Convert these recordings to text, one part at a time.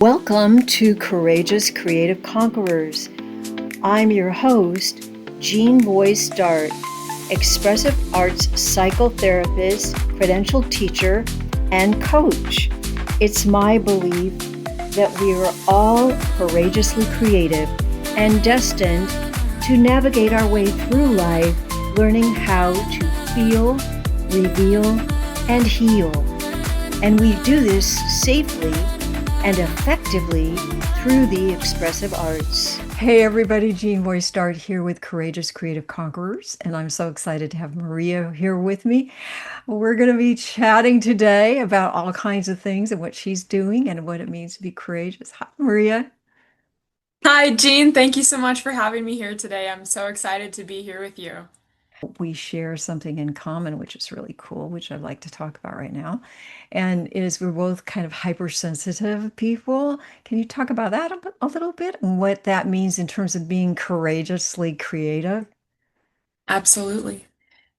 Welcome to Courageous Creative Conquerors. I'm your host, Jean Boyce Dart, expressive arts psychotherapist, credentialed teacher, and coach. It's my belief that we are all courageously creative and destined to navigate our way through life, learning how to feel, reveal, and heal. And we do this safely and effectively through the expressive arts. Hey everybody, Jean Boyce Dart here with Courageous Creative Conquerors, and I'm so excited to have Maria here with me. We're going to be chatting today about all kinds of things and what she's doing and what it means to be courageous. Hi, Maria. Hi, Jean. Thank you so much for having me here today. I'm so excited to be here with you. We share something in common, which is really cool, which I'd like to talk about right now. And is we're both kind of hypersensitive people. Can you talk about that a little bit and what that means in terms of being courageously creative? Absolutely.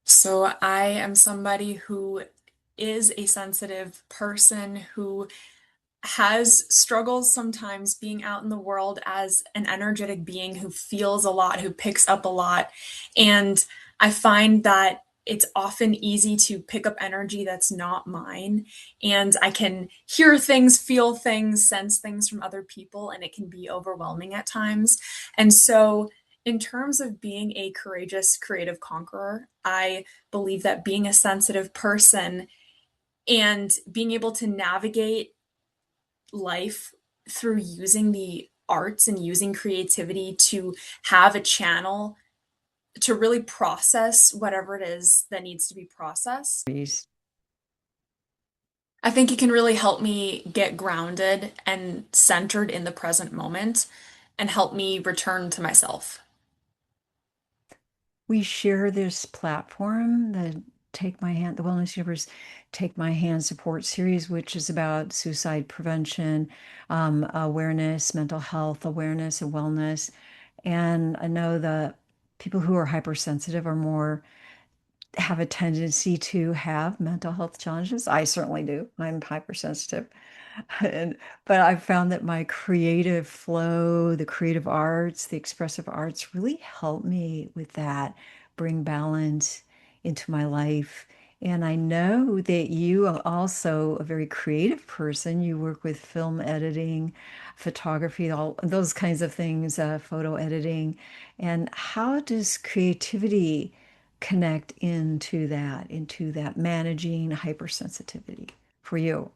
So, I am somebody who is a sensitive person who has struggles sometimes being out in the world as an energetic being who feels a lot, who picks up a lot. And I find that it's often easy to pick up energy that's not mine. And I can hear things, feel things, sense things from other people, and it can be overwhelming at times. And so, in terms of being a courageous creative conqueror, I believe that being a sensitive person and being able to navigate life through using the arts and using creativity to have a channel to really process whatever it is that needs to be processed. I think it can really help me get grounded and centered in the present moment and help me return to myself. We share this platform, the Take My Hand, the Wellness Universe Take My Hand support series, which is about suicide prevention, awareness, mental health awareness, and wellness. And I know the people who are hypersensitive are more have a tendency to have mental health challenges. I certainly do. I'm hypersensitive. And but I've found that my creative flow, the creative arts, the expressive arts really help me with that, bring balance into my life. And I know that you are also a very creative person. You work with film editing, photography, all those kinds of things, photo editing. And how does creativity connect into that managing hypersensitivity for you?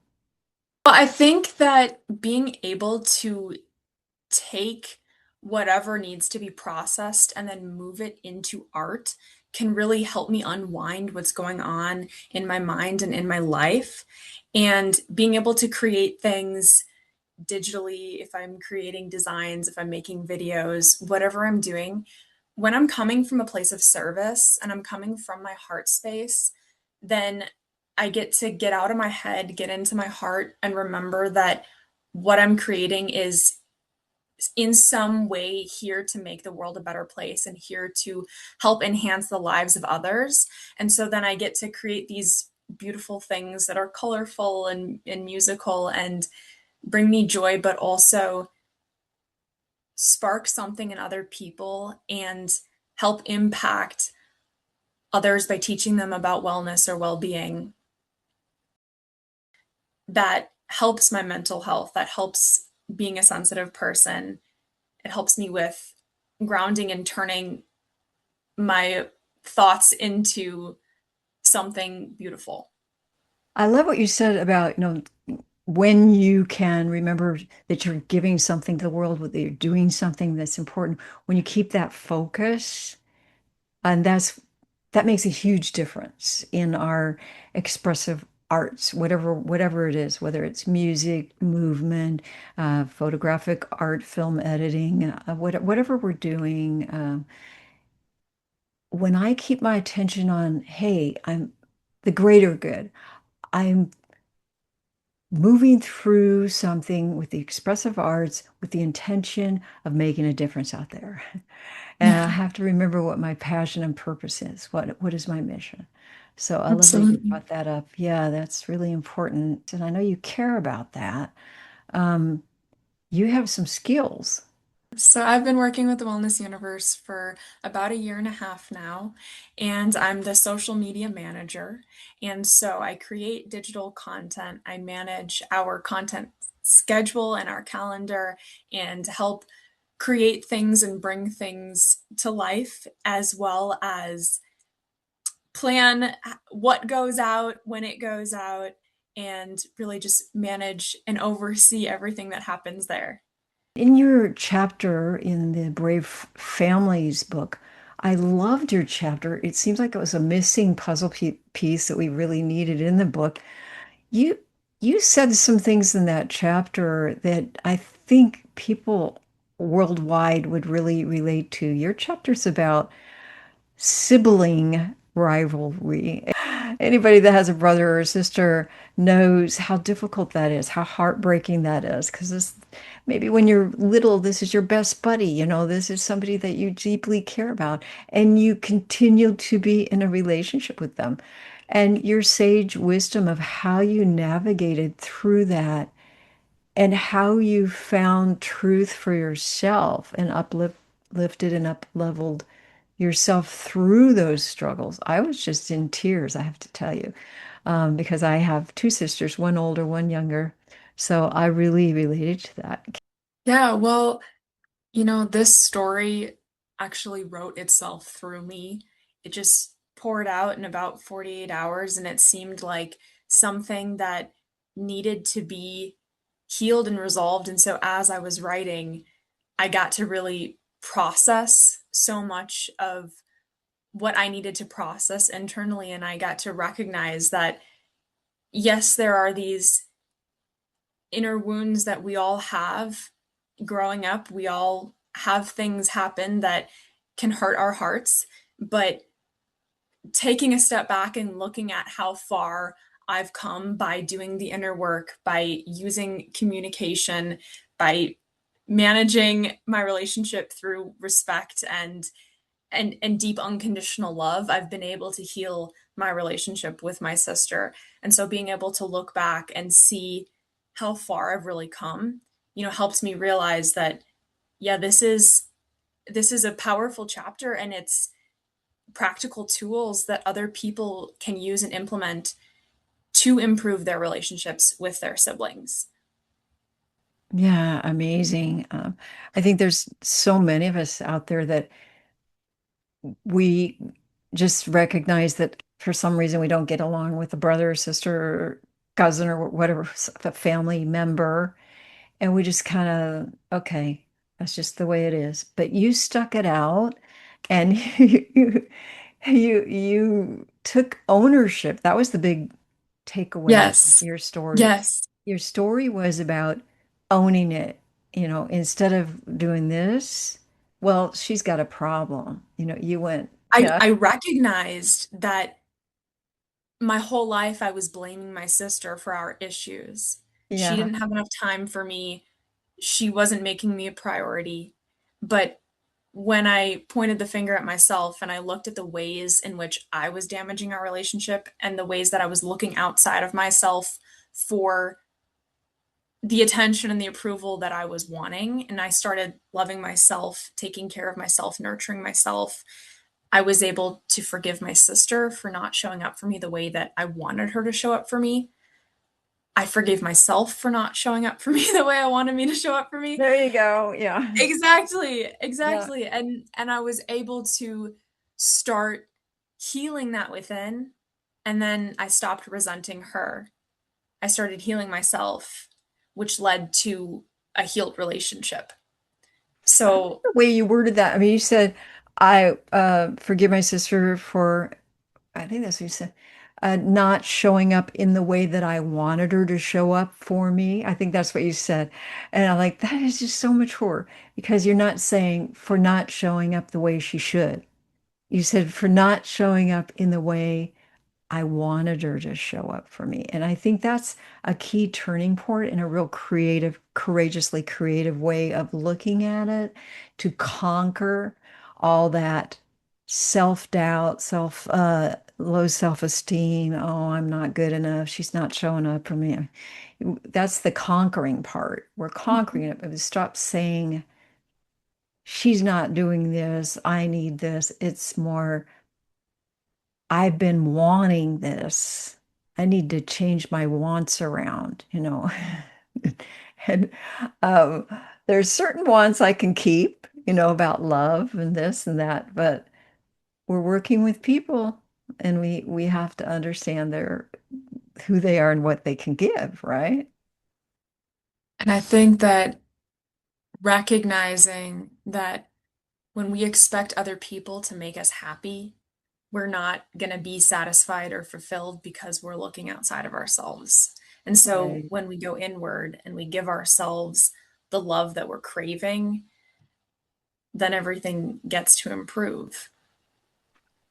Well, I think that being able to take whatever needs to be processed and then move it into art can really help me unwind what's going on in my mind and in my life. And being able to create things digitally, if I'm creating designs, if I'm making videos, whatever I'm doing, when I'm coming from a place of service and I'm coming from my heart space, then I get to get out of my head, get into my heart, and remember that what I'm creating is in some way here to make the world a better place and here to help enhance the lives of others. And so then I get to create these beautiful things that are colorful and musical and bring me joy, but also spark something in other people and help impact others by teaching them about wellness or well-being. That helps my mental health, that helps being a sensitive person. It helps me with grounding and turning my thoughts into something beautiful. I love what you said about, when you can remember that you're giving something to the world, whether you're doing something that's important, when you keep that focus, and that makes a huge difference in our expressive arts, whatever it is, whether it's music, movement, photographic art, film editing, whatever we're doing. When I keep my attention on, hey, I'm the greater good. I'm moving through something with the expressive arts with the intention of making a difference out there. And I have to remember what my passion and purpose is. What is my mission? So I love that you Absolutely. brought that up. Yeah, that's really important. And I know you care about that. Um, You have some skills. So I've been working with the Wellness Universe for about a year and a half now, and I'm the social media manager. And so I create digital content. I manage our content schedule and our calendar and help create things and bring things to life, as well as plan what goes out, when it goes out, and really just manage and oversee everything that happens there. In your chapter in the Brave Families book, I loved your chapter. It seems like it was a missing puzzle piece that we really needed in the book. You you said some things in that chapter that I think people worldwide would really relate to. Your chapter's about sibling rivalry. Anybody that has a brother or sister knows how difficult that is, how heartbreaking that is. Because this, maybe when you're little, this is your best buddy, this is somebody that you deeply care about, and you continue to be in a relationship with them. And your sage wisdom of how you navigated through that and how you found truth for yourself and uplifted and up leveled yourself through those struggles. I was just in tears, I have to tell you, because I have two sisters, one older, one younger. So I really related to that. Yeah, well, this story actually wrote itself through me. It just poured out in about 48 hours, and it seemed like something that needed to be healed and resolved. And so as I was writing, I got to really process so much of what I needed to process internally. And I got to recognize that, yes, there are these inner wounds that we all have growing up. We all have things happen that can hurt our hearts, but taking a step back and looking at how far I've come by doing the inner work, by using communication, by managing my relationship through respect and deep unconditional love, I've been able to heal my relationship with my sister. And so being able to look back and see how far I've really come, helps me realize that, yeah, this is a powerful chapter, and it's practical tools that other people can use and implement to improve their relationships with their siblings. Yeah, amazing. I think there's so many of us out there that we just recognize that for some reason we don't get along with a brother or sister or cousin or whatever, a family member. And we just kind of, okay, that's just the way it is. But you stuck it out and you took ownership. That was the big takeaway of Yes. your story. Yes. Your story was about owning it, instead of doing this, well, she's got a problem. You went, I, yeah, I recognized that my whole life I was blaming my sister for our issues. She yeah. didn't have enough time for me. She wasn't making me a priority. But when I pointed the finger at myself and I looked at the ways in which I was damaging our relationship and the ways that I was looking outside of myself for the attention and the approval that I was wanting, and I started loving myself, taking care of myself, nurturing myself, I was able to forgive my sister for not showing up for me the way that I wanted her to show up for me. I forgave myself for not showing up for me the way I wanted me to show up for me. There you go. Yeah. Exactly, Yeah. exactly. And I was able to start healing that within, and then I stopped resenting her. I started healing myself, which led to a healed relationship. I like So, the way you worded that. I mean, you said, I forgive my sister for, I think that's what you said, not showing up in the way that I wanted her to show up for me. I think that's what you said. And I'm like, that is just so mature because you're not saying for not showing up the way she should. You said for not showing up in the way I wanted her to show up for me. And I think that's a key turning point in a real creative, courageously creative way of looking at it to conquer all that self-doubt, self low self-esteem. Oh, I'm not good enough. She's not showing up for me. That's the conquering part. We're conquering it, but we stop saying she's not doing this. I need this. It's more, I've been wanting this. I need to change my wants around, you know. And um, there's certain wants I can keep, you know, about love and this and that, but we're working with people and we have to understand their who they are and what they can give, right? And I think that recognizing that when we expect other people to make us happy, we're not going to be satisfied or fulfilled because we're looking outside of ourselves. And so Right. when we go inward and we give ourselves the love that we're craving, then everything gets to improve.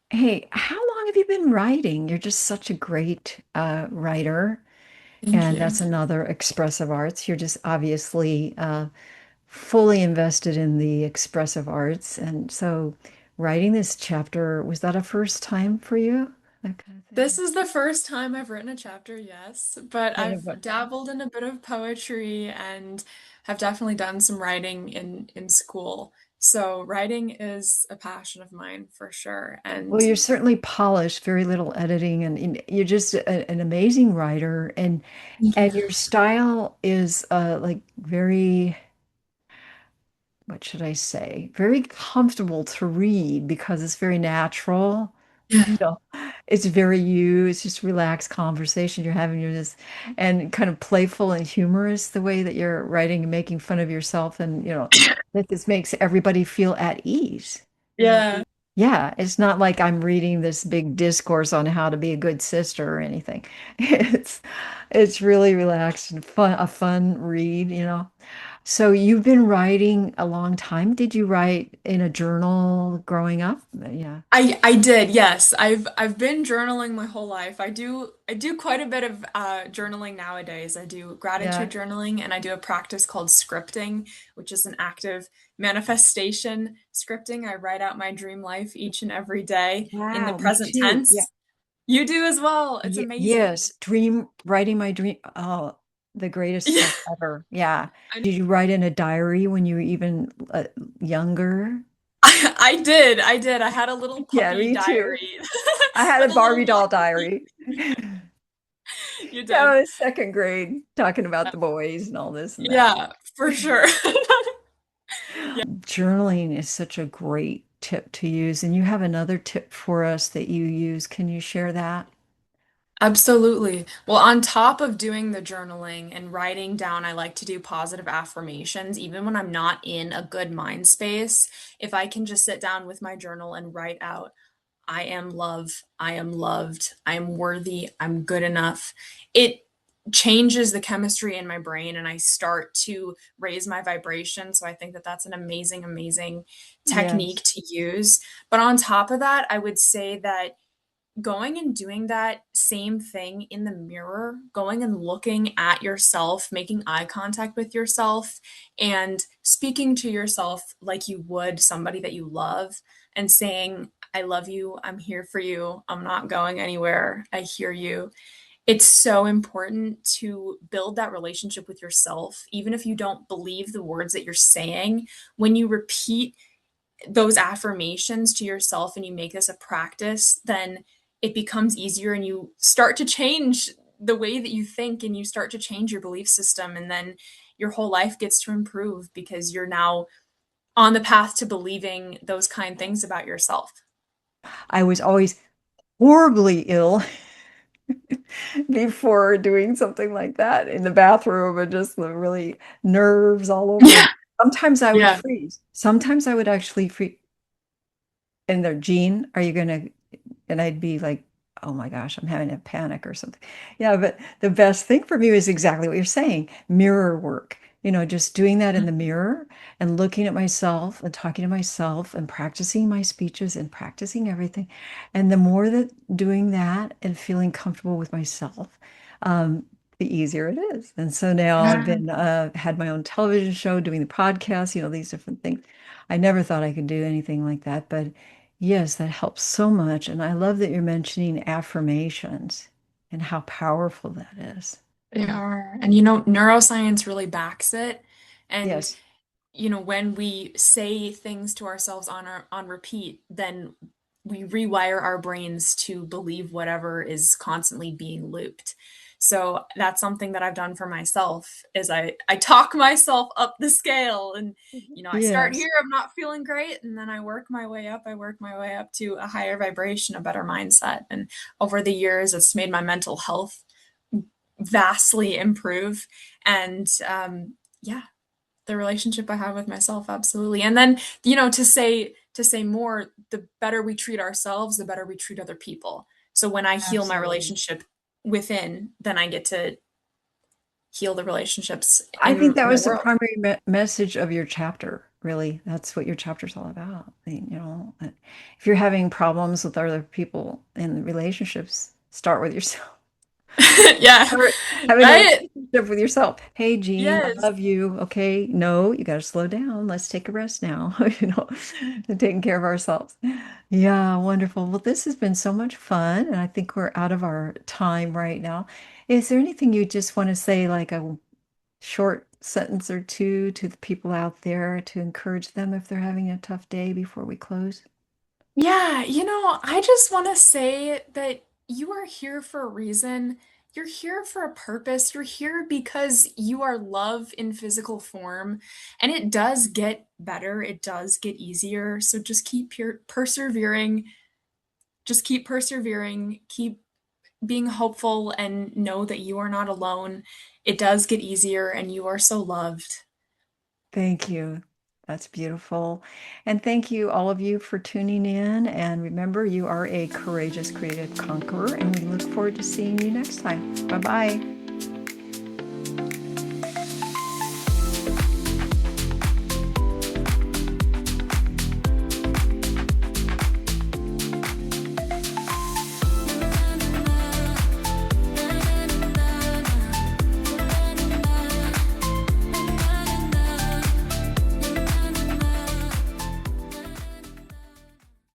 Hey, how long have you been writing? You're just such a great writer. Thank And you. that's another expressive arts. You're just obviously fully invested in the expressive arts. And so writing this chapter, was that a first time for you? That kind of This thing. is the first time I've written a chapter, yes, but Kind of I've dabbled in a bit of poetry and have definitely done some writing in school. So writing is a passion of mine for sure. well, And you're certainly polished, very little editing, and you're just an amazing writer. thank you. And your style is like very, what should I say? Very comfortable to read because it's very natural. You Yeah. know, it's very you. It's just relaxed conversation you're having. You're just and kind of playful and humorous the way that you're writing and making fun of yourself, and you know that this makes everybody feel at ease. You know, Yeah. yeah, it's not like I'm reading this big discourse on how to be a good sister or anything. It's it's really relaxed and fun, a fun read, you know. So you've been writing a long time. Did you write in a journal growing up? Yeah. I did, yes. I've been journaling my whole life. I do quite a bit of journaling nowadays. I do gratitude Yeah. journaling and I do a practice called scripting, which is an active manifestation scripting. I write out my dream life each and every day in the Wow, me present too. Yeah. tense. You do as well. It's amazing. Yes, dream writing my dream. Oh, the greatest Yeah, stuff ever. Yeah. I, Did you write in a diary when you were even younger? I did. I did. I had a little Yeah, puppy me too. diary I had a with a little Barbie doll walkie. diary. You Yeah, did. I was second grade talking about the boys and all this and that. Yeah, for sure. Journaling is such a great tip to use. And you have another tip for us that you use. Can you share that? Absolutely. Well, on top of doing the journaling and writing down, I like to do positive affirmations, even when I'm not in a good mind space. If I can just sit down with my journal and write out, I am love, I am loved, I am worthy, I'm good enough, it changes the chemistry in my brain and I start to raise my vibration. So I think that that's an amazing, amazing technique Yes. to use. But on top of that, I would say that going and doing that same thing in the mirror, going and looking at yourself, making eye contact with yourself, and speaking to yourself like you would somebody that you love, and saying, I love you, I'm here for you, I'm not going anywhere, I hear you. It's so important to build that relationship with yourself, even if you don't believe the words that you're saying. When you repeat those affirmations to yourself and you make this a practice, then it becomes easier and you start to change the way that you think and you start to change your belief system. And then your whole life gets to improve because you're now on the path to believing those kind things about yourself. I was always horribly ill before doing something like that in the bathroom and just the really nerves all over. Yeah. And sometimes I would Yeah. freeze. Sometimes I would actually freeze. And they're, Jean, are you gonna? And I'd be like, oh my gosh, I'm having a panic or something. Yeah, but the best thing for me is exactly what you're saying, mirror work. You know, just doing that in the mirror and looking at myself and talking to myself and practicing my speeches and practicing everything. And the more that doing that and feeling comfortable with myself, the easier it is. And so now I've Yeah. been had my own television show, doing the podcast, you know, these different things. I never thought I could do anything like that, but Yes, that helps so much. And I love that you're mentioning affirmations and how powerful that is. They are. And you know, neuroscience really backs it. And Yes. you know, when we say things to ourselves on repeat, then we rewire our brains to believe whatever is constantly being looped. So that's something that I've done for myself is I talk myself up the scale and you know, I start Yes. here, I'm not feeling great, and then I work my way up. I work my way up to a higher vibration, a better mindset. And over the years, it's made my mental health vastly improve. And yeah, the relationship I have with myself, absolutely. And then, you know, to say more, the better we treat ourselves, the better we treat other people. So when I heal my Absolutely. relationship within, then I get to heal the relationships I think in that the was the world. primary message of your chapter, really. That's what your chapter's all about. If you're having problems with other people in relationships, start with yourself. Yeah, Start having a right? relationship with yourself. Hey, Jean, I Yes. love you. Okay. No, you got to slow down. Let's take a rest now, and taking care of ourselves. Yeah, wonderful. Well, this has been so much fun, and I think we're out of our time right now. Is there anything you just want to say, like a short sentence or two to the people out there to encourage them if they're having a tough day before we close? Yeah, you know, I just want to say that you are here for a reason. You're here for a purpose. You're here because you are love in physical form, and it does get better. It does get easier. So just keep persevering. Just keep persevering. Keep being hopeful and know that you are not alone. It does get easier, and you are so loved. Thank you. That's beautiful. And thank you, all of you, for tuning in. And remember, you are a courageous, creative conqueror, and we look forward to seeing you next time. Bye bye.